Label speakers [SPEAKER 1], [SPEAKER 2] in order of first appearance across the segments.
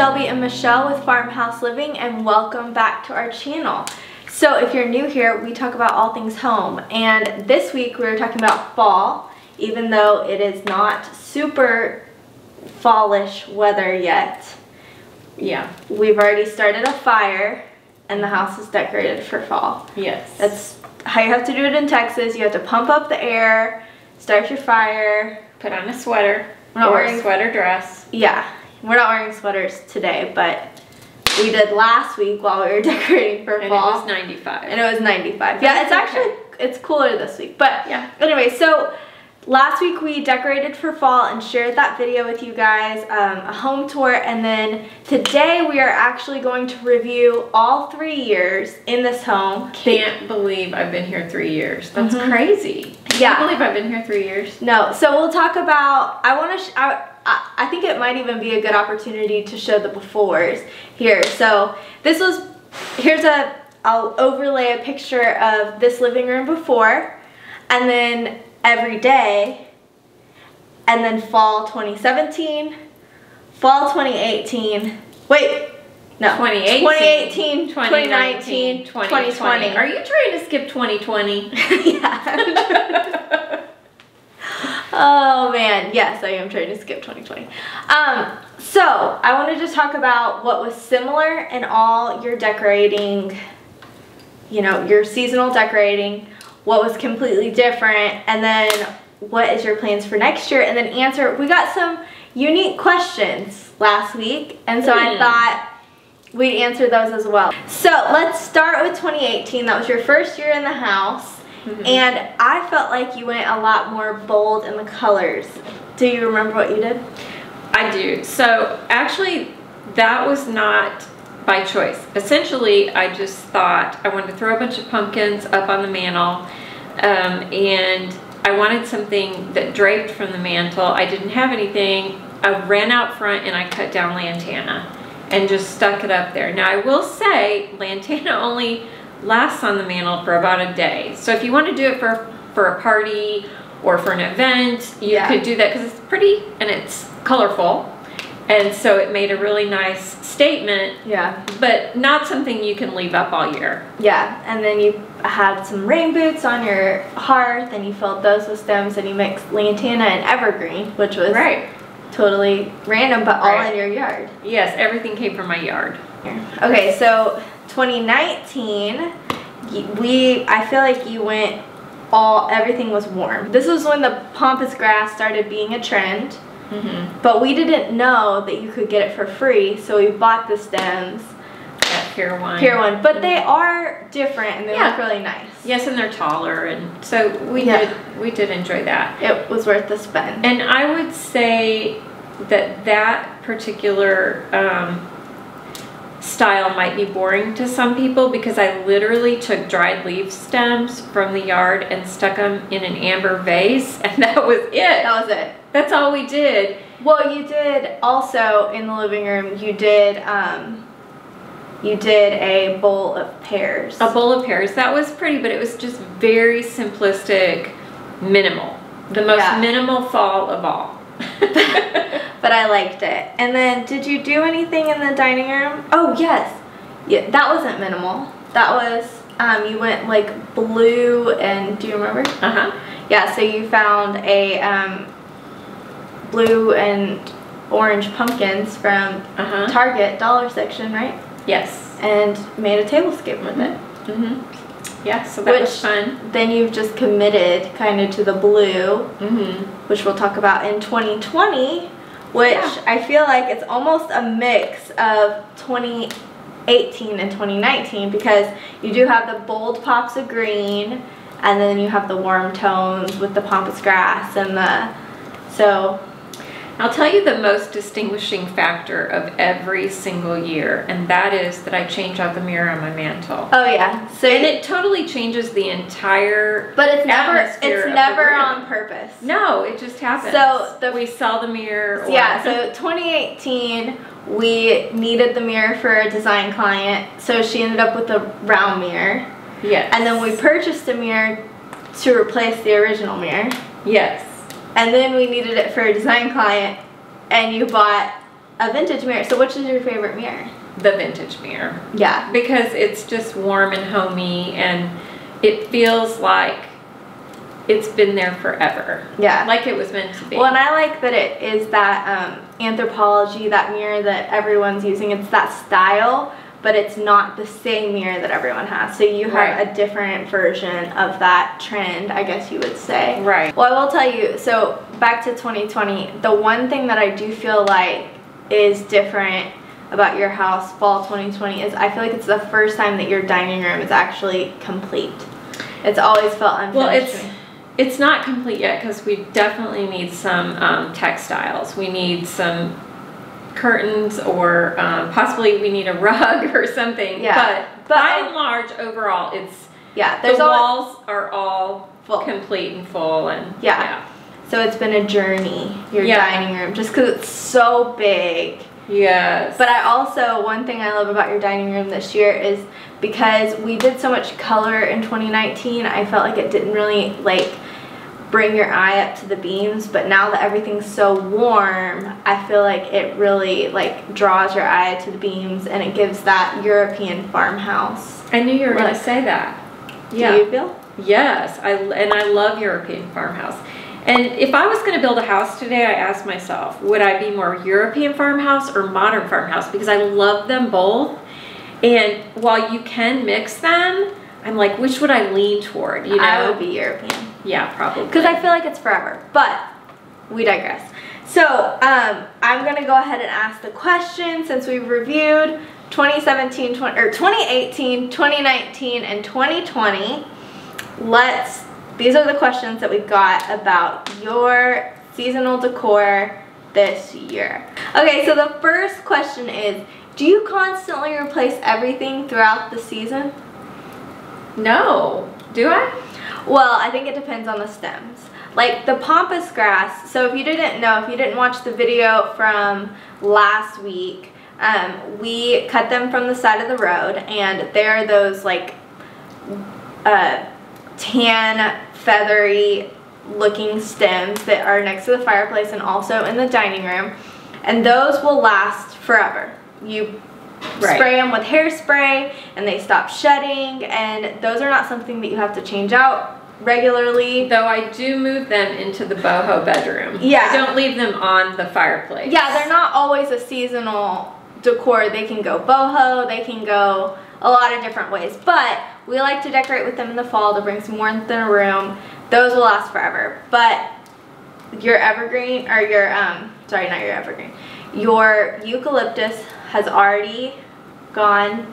[SPEAKER 1] Shelby and Michelle with Farmhouse Living, and welcome back to our channel. So if you're new here, we talk about all things home, and this week we're talking about fall, even though it is not super fallish weather yet. Yeah, we've already started a fire and the house is decorated for fall. Yes. That's how you have to do it in Texas. You have to pump up the air, start your fire,
[SPEAKER 2] put on a sweater or a sweater dress.
[SPEAKER 1] Yeah. We're not wearing sweaters today, but we did last week while we were decorating for fall.
[SPEAKER 2] And it was 95.
[SPEAKER 1] And it was 95. Yeah, it's actually, it's cooler this week. But yeah. Anyway, so last week we decorated for fall and shared that video with you guys, a home tour. And then today we are actually going to review all 3 years in this home.
[SPEAKER 2] Can't believe I've been here 3 years. That's crazy.
[SPEAKER 1] Yeah.
[SPEAKER 2] Can't believe I've been here 3 years.
[SPEAKER 1] No, so we'll talk about, I think it might even be a good opportunity to show the befores here. So this was, I'll overlay a picture of this living room before, and then every day, and then fall 2017, fall 2018, wait, no, 2018, 2019, 2020.
[SPEAKER 2] Are you trying to skip 2020?
[SPEAKER 1] Yeah. Oh man, yes, I am trying to skip 2020. So I wanted to talk about what was similar in all your decorating, you know, your seasonal decorating, what was completely different, and then what is your plans for next year, and then answer, we got some unique questions last week, and so I thought we'd answer those as well. So let's start with 2018. That was your first year in the house. And I felt like you went a lot more bold in the colors. Do you remember what you did?
[SPEAKER 2] I do. So actually, that was not by choice. Essentially, I just thought I wanted to throw a bunch of pumpkins up on the mantle, and I wanted something that draped from the mantle. I didn't have anything. I ran out front and I cut down lantana and just stuck it up there. Now I will say, lantana only lasts on the mantle for about a day. So if you want to do it for a party or for an event, you could do that because it's pretty and it's colorful. And so it made a really nice statement. Yeah. But not something you can leave up all year.
[SPEAKER 1] Yeah. And then you had some rain boots on your hearth and you filled those with stems and you mixed lantana and evergreen, which was totally random, but all in your yard.
[SPEAKER 2] Yes, everything came from my yard.
[SPEAKER 1] Okay, so 2019, I feel like you went everything was warm. This was when the pampas grass started being a trend, but we didn't know that you could get it for free, so we bought the stems
[SPEAKER 2] at Pier 1.
[SPEAKER 1] But they are different and they look really nice.
[SPEAKER 2] Yes, and they're taller, and so we did enjoy that.
[SPEAKER 1] It was worth the spend.
[SPEAKER 2] And I would say that particular style might be boring to some people because I literally took dried leaf stems from the yard and stuck them in an amber vase, and that was it.
[SPEAKER 1] That was it.
[SPEAKER 2] That's all we did.
[SPEAKER 1] Well, you did also in the living room, you did a bowl of pears.
[SPEAKER 2] A bowl of pears. That was pretty, but it was just very simplistic, minimal. The most minimal fall of all.
[SPEAKER 1] But I liked it. And then, did you do anything in the dining room? Oh, yes. Yeah, that wasn't minimal. That was, you went like blue and, do you remember? Yeah, so you found a blue and orange pumpkins from Target dollar section, right?
[SPEAKER 2] Yes.
[SPEAKER 1] And made a tablescape with it.
[SPEAKER 2] Yeah, so that was fun.
[SPEAKER 1] Then you've just committed kind of to the blue, which we'll talk about in 2020, which I feel like it's almost a mix of 2018 and 2019 because you do have the bold pops of green and then you have the warm tones with the pampas grass and so
[SPEAKER 2] I'll tell you the most distinguishing factor of every single year, and that is that I change out the mirror on my mantle.
[SPEAKER 1] Oh yeah,
[SPEAKER 2] so and it totally changes the entire.
[SPEAKER 1] But it's never on purpose.
[SPEAKER 2] No, it just happens.
[SPEAKER 1] So
[SPEAKER 2] we sell the mirror.
[SPEAKER 1] Yeah, so 2018 we needed the mirror for a design client, so she ended up with a round mirror. Yes. And then we purchased a mirror to replace the original mirror.
[SPEAKER 2] Yes.
[SPEAKER 1] And then we needed it for a design client, and you bought a vintage mirror. So which is your favorite mirror?
[SPEAKER 2] The vintage mirror.
[SPEAKER 1] Yeah.
[SPEAKER 2] Because it's just warm and homey, and it feels like it's been there forever.
[SPEAKER 1] Yeah.
[SPEAKER 2] Like it was meant to be.
[SPEAKER 1] Well, and I like that it is that Anthropologie, that mirror that everyone's using. It's that style, but it's not the same mirror that everyone has. So you have a different version of that trend, I guess you would say.
[SPEAKER 2] Right.
[SPEAKER 1] Well, I will tell you, so back to 2020, the one thing that I do feel like is different about your house fall 2020 is I feel like it's the first time that your dining room is actually complete. It's always felt unfinished.
[SPEAKER 2] Well, it's not complete yet because we definitely need some textiles. We need some curtains, or possibly we need a rug or something.
[SPEAKER 1] Yeah.
[SPEAKER 2] But by and large, overall, it's
[SPEAKER 1] there's
[SPEAKER 2] the walls are all
[SPEAKER 1] full.
[SPEAKER 2] Complete and full, and
[SPEAKER 1] So it's been a journey, your dining room, just because it's so big.
[SPEAKER 2] Yes.
[SPEAKER 1] But I also, one thing I love about your dining room this year is because we did so much color in 2019, I felt like it didn't really like bring your eye up to the beams, but now that everything's so warm, I feel like it really like draws your eye to the beams, and it gives that European farmhouse.
[SPEAKER 2] I knew you were going to say that.
[SPEAKER 1] Yeah. Do you feel?
[SPEAKER 2] Yes, I love European farmhouse. And if I was going to build a house today, I asked myself, would I be more European farmhouse or modern farmhouse? Because I love them both. And while you can mix them, I'm like, which would I lean toward? You know?
[SPEAKER 1] I would be European.
[SPEAKER 2] Yeah, probably.
[SPEAKER 1] Because I feel like it's forever. But we digress. So I'm going to go ahead and ask the question since we've reviewed 2018, 2019, and 2020. These are the questions that we got about your seasonal decor this year. Okay, so the first question is, do you constantly replace everything throughout the season?
[SPEAKER 2] No. Do I?
[SPEAKER 1] Well, I think it depends on the stems. Like the pampas grass, so if you didn't know, if you didn't watch the video from last week, we cut them from the side of the road, and they're those like tan, feathery looking stems that are next to the fireplace and also in the dining room, and those will last forever. You spray them with hairspray and they stop shedding, and those are not something that you have to change out regularly.
[SPEAKER 2] Though I do move them into the boho bedroom.
[SPEAKER 1] Yeah.
[SPEAKER 2] I don't leave them on the fireplace.
[SPEAKER 1] Yeah, they're not always a seasonal decor. They can go boho, they can go a lot of different ways, but we like to decorate with them in the fall to bring some warmth in a room. Those will last forever. But your evergreen, or your sorry, not your evergreen, your eucalyptus has already gone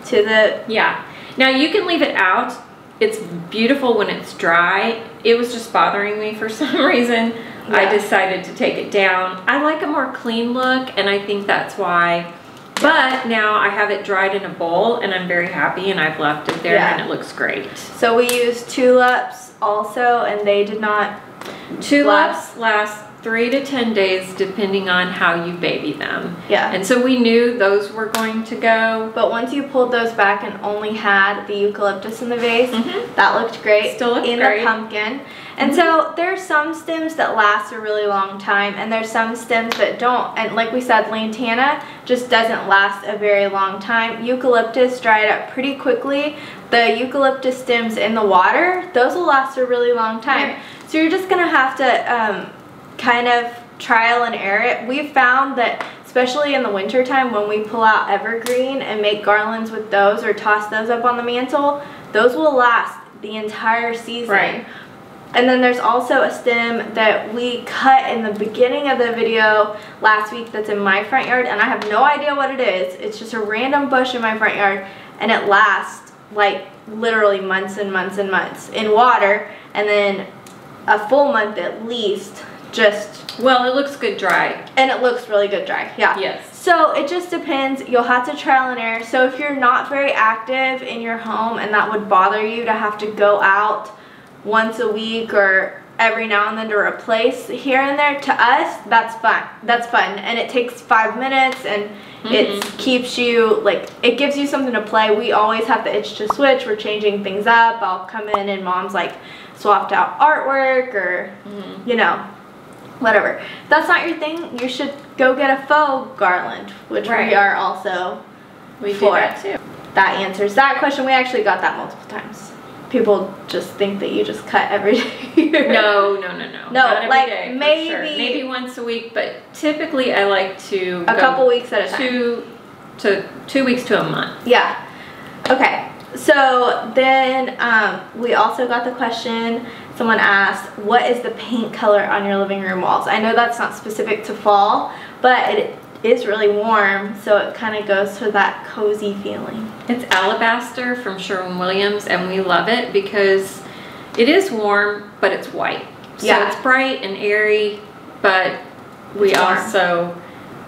[SPEAKER 1] to the
[SPEAKER 2] Now you can leave it out. It's beautiful when it's dry. It was just bothering me for some reason. I decided to take it down. I like a more clean look, and I think that's why. But now I have it dried in a bowl, and I'm very happy, and I've left it there, and it looks great.
[SPEAKER 1] So we used tulips also, and they did not
[SPEAKER 2] Tulips last 3 to 10 days depending on how you baby them.
[SPEAKER 1] Yeah.
[SPEAKER 2] And so we knew those were going to go.
[SPEAKER 1] But once you pulled those back and only had the eucalyptus in the vase, that looked great.
[SPEAKER 2] Still looked
[SPEAKER 1] in
[SPEAKER 2] great.
[SPEAKER 1] the pumpkin. And so there's some stems that last a really long time, and there's some stems that don't. And like we said, lantana just doesn't last a very long time. Eucalyptus dried up pretty quickly. The eucalyptus stems in the water, those will last a really long time. Right. So you're just gonna have to kind of trial and error it. We've found that especially in the winter time when we pull out evergreen and make garlands with those or toss those up on the mantle, those will last the entire season.
[SPEAKER 2] Right.
[SPEAKER 1] And then there's also a stem that we cut in the beginning of the video last week that's in my front yard, and I have no idea what it is. It's just a random bush in my front yard, and it lasts like literally months and months and months in water, and then a full month at least just...
[SPEAKER 2] Well, it looks good dry.
[SPEAKER 1] And it looks really good dry, yeah.
[SPEAKER 2] Yes.
[SPEAKER 1] So it just depends. You'll have to trial and error. So if you're not very active in your home and that would bother you to have to go out once a week or every now and then to replace here and there, to us, that's fun. That's fun. And it takes 5 minutes, and it keeps you, like, it gives you something to play. We always have the itch to switch. We're changing things up. I'll come in and Mom's like swapped out artwork, or, you know. whatever. If that's not your thing, you should go get a faux garland, which we are also
[SPEAKER 2] We do that too.
[SPEAKER 1] That answers that question. We actually got that multiple times. People just think that you just cut every day.
[SPEAKER 2] No.
[SPEAKER 1] No,
[SPEAKER 2] Not every
[SPEAKER 1] like
[SPEAKER 2] day, for
[SPEAKER 1] maybe
[SPEAKER 2] sure. Maybe once a week, but typically I like to
[SPEAKER 1] a couple weeks at a time.
[SPEAKER 2] 2 weeks to a month.
[SPEAKER 1] Yeah. Okay. So then we also got the question, someone asked, what is the paint color on your living room walls? I know that's not specific to fall, but it is really warm, so it kind of goes for that cozy feeling.
[SPEAKER 2] It's Alabaster from Sherwin, and we love it because it is warm, but it's white. So it's bright and airy, but we also,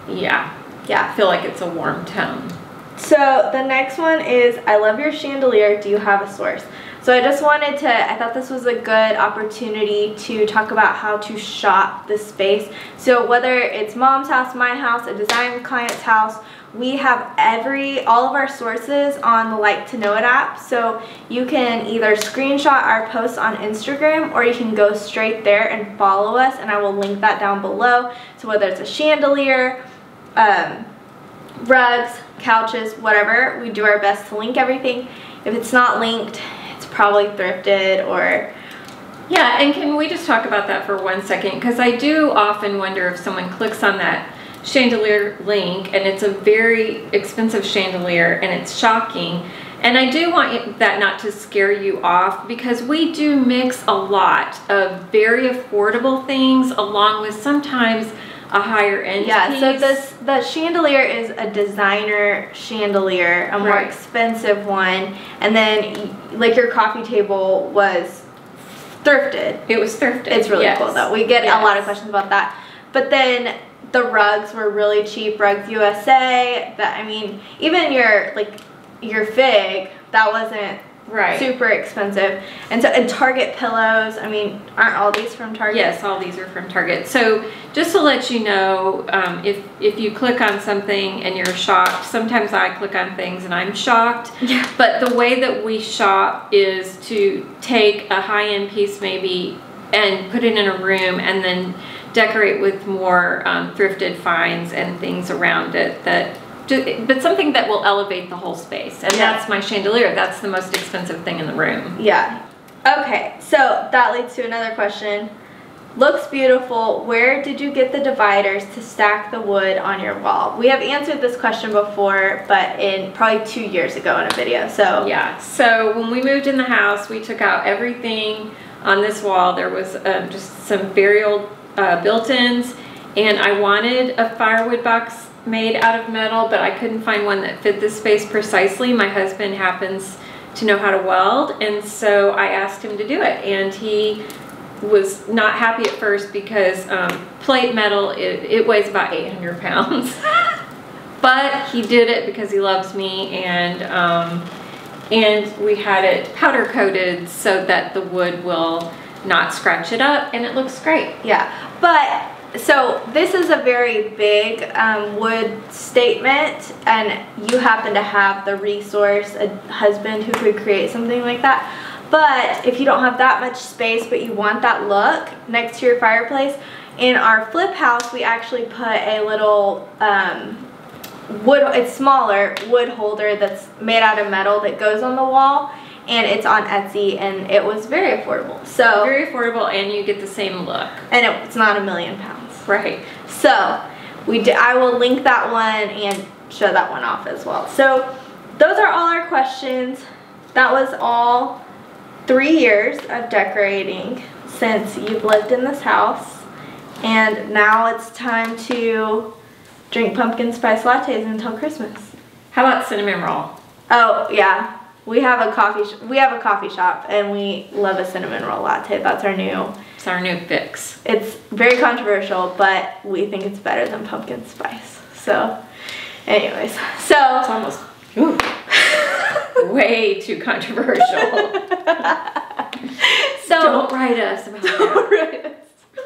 [SPEAKER 2] feel like it's a warm tone.
[SPEAKER 1] So the next one is, I love your chandelier, do you have a source? So I just wanted to, I thought this was a good opportunity to talk about how to shop the space. So whether it's mom's house, my house, a design client's house, we have all of our sources on the Like to Know It app. So you can either screenshot our posts on Instagram, or you can go straight there and follow us, and I will link that down below. So whether it's a chandelier, rugs, couches, whatever, we do our best to link everything. If it's not linked, it's probably thrifted or...
[SPEAKER 2] Yeah, and can we just talk about that for 1 second? Because I do often wonder if someone clicks on that chandelier link and it's a very expensive chandelier and it's shocking. And I do want that not to scare you off, because we do mix a lot of very affordable things along with sometimes a higher end piece.
[SPEAKER 1] So the chandelier is a designer chandelier, a more expensive one, and then like your coffee table was thrifted.
[SPEAKER 2] It was thrifted.
[SPEAKER 1] It's really cool though. We get a lot of questions about that. But then the rugs were really cheap. Rugs USA. That, I mean, even your fig, that wasn't super expensive. And Target pillows, I mean, aren't all these from Target?
[SPEAKER 2] Yes, all these are from Target. So just to let you know, if you click on something and you're shocked, sometimes I click on things and I'm shocked. Yeah. But the way that we shop is to take a high-end piece maybe and put it in a room and then decorate with more thrifted finds and things around it, but something that will elevate the whole space. And that's my chandelier. That's the most expensive thing in the room.
[SPEAKER 1] Yeah. Okay, so that leads to another question. Looks beautiful. Where did you get the dividers to stack the wood on your wall? We have answered this question before, but in probably 2 years ago in a video. So
[SPEAKER 2] yeah. So when we moved in the house, we took out everything on this wall. There was just some very old built-ins, and I wanted a firewood box made out of metal, but I couldn't find one that fit this space precisely. My husband happens to know how to weld, and so I asked him to do it, and he was not happy at first because plate metal, it weighs about 800 pounds. But he did it because he loves me, and we had it powder coated so that the wood will not scratch it up, and it looks great.
[SPEAKER 1] Yeah, but so this is a very big wood statement, and you happen to have the resource, a husband who could create something like that. But if you don't have that much space but you want that look next to your fireplace, in our flip house we actually put a little it's smaller wood holder that's made out of metal that goes on the wall, and it's on Etsy, and it was very affordable. So
[SPEAKER 2] very affordable, and you get the same look,
[SPEAKER 1] and it's not £1 million.
[SPEAKER 2] Right.
[SPEAKER 1] So I will link that one and show that one off as well. So those are all our questions. That was all 3 years of decorating since you've lived in this house, and now it's time to drink pumpkin spice lattes until Christmas.
[SPEAKER 2] How about cinnamon roll?
[SPEAKER 1] Oh yeah, we have a coffee shop, and we love a cinnamon roll latte. That's our new.
[SPEAKER 2] It's our new fix.
[SPEAKER 1] It's very controversial, but we think it's better than pumpkin spice. So, anyways, so
[SPEAKER 2] it's almost way too controversial.
[SPEAKER 1] So
[SPEAKER 2] don't write us about that.
[SPEAKER 1] Don't write us.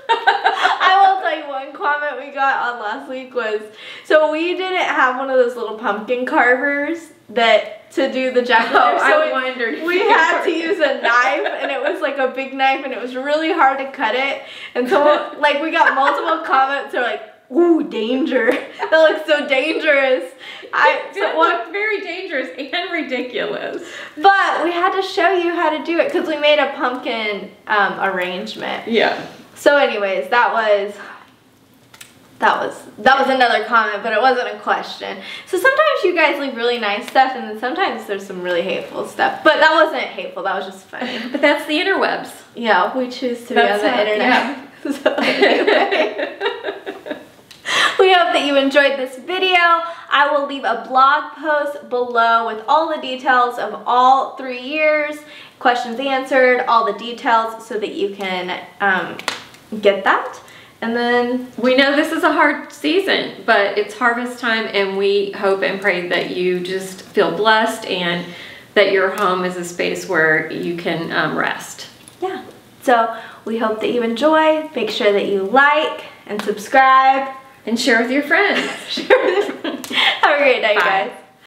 [SPEAKER 1] I will tell you, one comment we got on last week was, so we didn't have one of those little pumpkin carvers that to do the jack-o'-lantern.
[SPEAKER 2] I wondered.
[SPEAKER 1] We had to use a knife, and it was like a big knife, and it was really hard to cut it. And so, like, we got multiple comments. They're like, "Ooh, danger! That looks so dangerous."
[SPEAKER 2] It looked very dangerous and ridiculous.
[SPEAKER 1] But we had to show you how to do it because we made a pumpkin arrangement.
[SPEAKER 2] Yeah.
[SPEAKER 1] So, anyways, that was another comment, but it wasn't a question. So sometimes you guys leave really nice stuff, and then sometimes there's some really hateful stuff. But that wasn't hateful. That was just funny.
[SPEAKER 2] But that's the interwebs.
[SPEAKER 1] Yeah, we choose to be on the internet. Yeah. So anyway. We hope that you enjoyed this video. I will leave a blog post below with all the details of all 3 years, questions answered, all the details, so that you can get that. And then
[SPEAKER 2] we know this is a hard season, but it's harvest time, and we hope and pray that you just feel blessed and that your home is a space where you can rest.
[SPEAKER 1] Yeah. So we hope that you enjoy. Make sure that you like and subscribe.
[SPEAKER 2] And share with your friends.
[SPEAKER 1] Have a great night, guys.